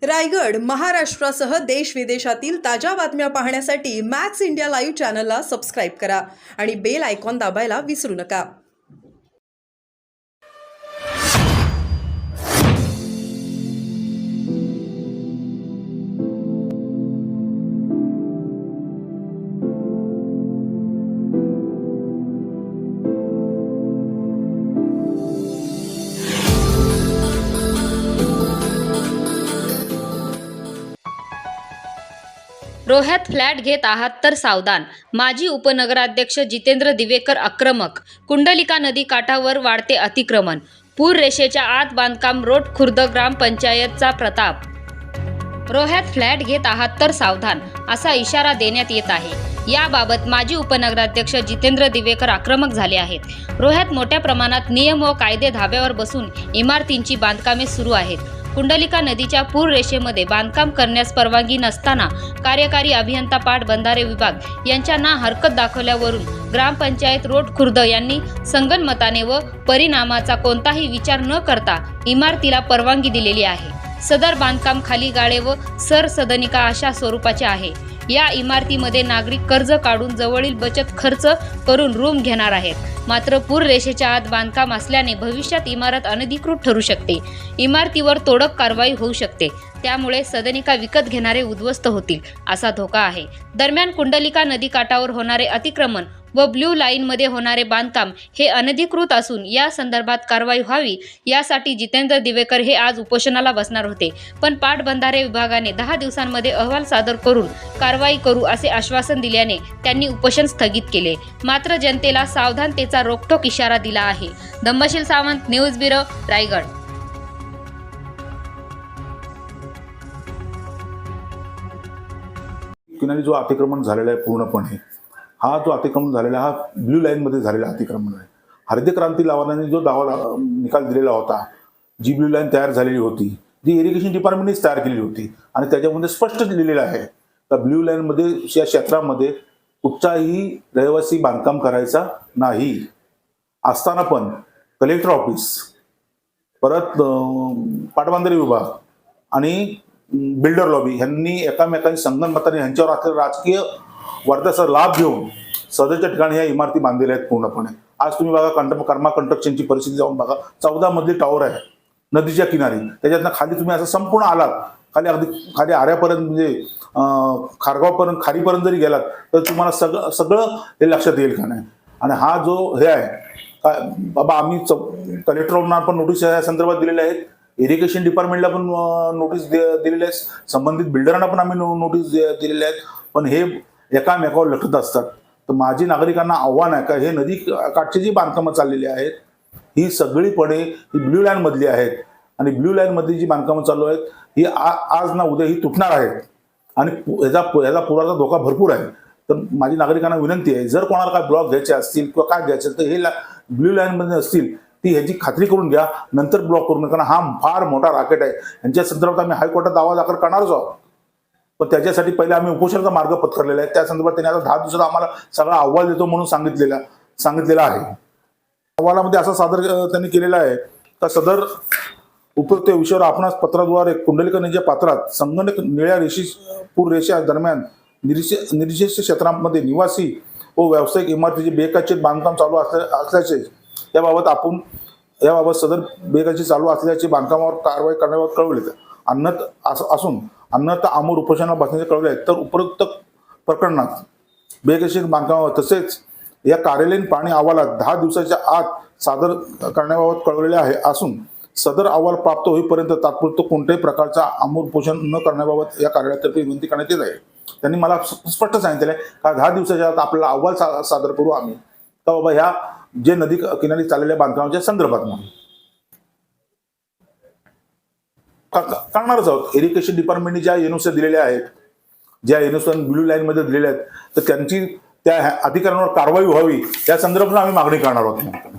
रायगड, महाराष्ट्रासह देश विदेशातील ताज्या बातम्या पाहण्यासाठी मॅक्स इंडिया लाईव्ह चॅनलला सबस्क्राईब करा आणि बेल आयकॉन दाबायला विसरू नका. रोह्यात फ्लॅट घेत आहात तर सावधान. माजी उपनगराध्यक्ष जितेंद्र दिवेकर आक्रमक. कुंडलिका नदी काठावर वाढते अतिक्रमण. पूर रेषेच्या आत बांधकाम. रोड खुर्द ग्रामपंचायतचा प्रताप. रोह्यात फ्लॅट घेत आहात तर सावधान असा इशारा देण्यात येत आहे. याबाबत माजी उपनगराध्यक्ष जितेंद्र दिवेकर आक्रमक झाले आहेत. रोह्यात मोठ्या प्रमाणात नियम व कायदे धाब्यावर बसून इमारतींची बांधकामे सुरू आहेत. कुंडलिका नदीच्या पूर रेषेमध्ये बांधकाम करण्यास परवानगी नसताना कार्यकारी अभियंता पाटबंधारे विभाग यांच्या ना हरकत दाखवल्यावरून ग्रामपंचायत रोड खुर्द यांनी संगनमताने व परिणामाचा कोणताही विचार न करता इमारतीला परवानगी दिलेली आहे. सदर बांधकाम खाली गाळे व सरसदनिका अशा स्वरूपाचे आहे. या इमारतीमध्ये नागरिक कर्ज काढून जवळील बचत खर्च करून रूम घेणार आहेत. मात्र पूर रेषेच्या आत बांधकाम असल्याने भविष्यात इमारत अनधिकृत ठरू शकते. इमारतीवर तोडक कारवाई होऊ शकते. त्यामुळे सदनिका विकत घेणारे उद्ध्वस्त होतील असा धोका आहे. दरम्यान कुंडलिका नदी काठावर होणारे अतिक्रमण व ब्ल्यू लाईनमध्ये होणारे बांधकाम हे अनधिकृत असून या संदर्भात कारवाई व्हावी यासाठी जितेंद्र दिवेकर हे आज उपोषणाला बसणार होते. पण पाटबंधारे विभागाने 10 दिवसांमध्ये अहवाल सादर करून कारवाई करू असे आश्वासन दिल्याने त्यांनी उपोषण स्थगित केले. मात्र जनतेला सावधानतेचा रोखठोक इशारा दिला आहे. Dhammasheel Sawant, news bureau, Raigad. किनारी जो अतिक्रमण झालेला आहे पूर्णपणे, हा जो अतिक्रमण झालेला हा ब्ल्यू लाईनमध्ये झालेला अतिक्रमण आहे. हरित क्रांती लावण्याने जो निकाल दिलेला होता, जी ब्ल्यू लाईन तयार झालेली होती, जी इरिगेशन डिपार्टमेंटनेच तयार केलेली होती आणि त्याच्यामध्ये स्पष्ट लिहिलेलं आहे त्या ब्ल्यू लाईनमध्ये या क्षेत्रामध्ये कुठचाही रहिवासी बांधकाम करायचा नाही. असताना पण कलेक्टर ऑफिस, परत पाटबंधारे विभाग आणि बिल्डर लॉबी यांनी एकामेकांनी संगनमताने यांच्यावर असलेला राजकीय वर्धाचा लाभ घेऊन सदरच्या ठिकाणी ह्या इमारती बांधलेल्या आहेत पूर्णपणे. आज तुम्ही बघा कर्मा कंस्ट्रक्शनची परिस्थिती जाऊन बघा. 14 मजली टॉवर आहे नदीच्या किनारी. त्याच्यातनं खाली तुम्ही असं संपूर्ण आलात, अगदी खाली आऱ्यापर्यंत म्हणजे खारगावपर्यंत खारीपर्यंत जरी गेलात तर तुम्हाला सगळं हे लक्षात येईल का नाही. आणि हा जो हे आहे काय बाबा, आम्ही कलेक्टरांना पण नोटीस या संदर्भात दिलेल्या आहेत, इरिगेशन डिपार्टमेंटला पण नोटीस दिलेल्या आहेत, संबंधित बिल्डरांना पण आम्ही नोटीस दिलेल्या आहेत. पण हे एकामेकावर लटत असतात. तर माझी नागरिकांना आव्हान आहे का, हे नदी काठची जी बांधकामं चाललेली आहेत ही सगळीपणे ही ब्ल्यू लाईन मधली आहेत आणि ब्ल्यू लाईन मधली जी बांधकामं चालू आहेत ही आज ना उद्या ही तुटणार आहेत आणि याचा पुराचा धोका भरपूर आहे. तर माझी नागरिकांना विनंती आहे, जर कोणाला काय ब्लॉक घ्यायचे असतील किंवा काय घ्यायचे तर हे ब्ल्यू लाईन मध्ये असतील ती ह्याची खात्री करून घ्या, नंतर ब्लॉक करून, कारण हा फार मोठा राकेट आहे. यांच्या संदर्भात आम्ही हायकोर्टात दावा दाखल करणारच आहोत. पण त्याच्यासाठी पहिले आम्ही उपोषणाचा मार्ग पत्करलेला आहे. त्या संदर्भात त्यांनी आता 10 दिवसात आम्हाला सगळा अहवाल देतो म्हणून सांगितलेला आहे. अहवालामध्ये असा सादर त्यांनी केलेला आहे का सदर उपयुक्त विषयावर आपणास पत्राद्वारे कुंडलिका नदीच्या पात्रात संगणक निळ्या पूर रेषा दरम्यान निर्दिष्ट क्षेत्रामध्ये निवासी व व्यावसायिक इमारतीचे बेकायदेशीर बांधकाम चालू असल्याचे याबाबत सदर बेकायदेशीर चालू असल्याचे बांधकामावर कारवाई करण्याबाबत कळवले असून अन्यथा आमूर उपोषणाला बसण्याचे कळवले आहेत. तर उपरोक्त प्रकरणात बेकायदेशीर बांधकामावर तसेच या कार्यालयीन पाणी अहवालात 10 दिवसाच्या आत सादर करण्याबाबत कळवलेले आहे असून सदर अहवाल प्राप्त होईपर्यंत तात्पुरतं कोणत्याही प्रकारचा आमूर उपोषण न करण्याबाबत या कार्यालयातर्फे विनंती करण्यात येत आहे. त्यांनी मला स्पष्ट सांगितलेलं आहे का 10 दिवसाच्या आत आपल्याला अहवाल सादर करू आम्ही तर बाबा ह्या जे नदी किनारी चाललेल्या बांधकामाच्या संदर्भात म्हणून करणारच आहोत. इरिगेशन डिपार्टमेंटने ज्या एनओसी दिलेल्या आहेत, ज्या एनओसी ब्ल्यू लाईन मध्ये दिलेल्या आहेत, तर त्यांची त्या अधिकाऱ्यांवर कारवाई व्हावी या संदर्भात आम्ही मागणी करणार आहोत.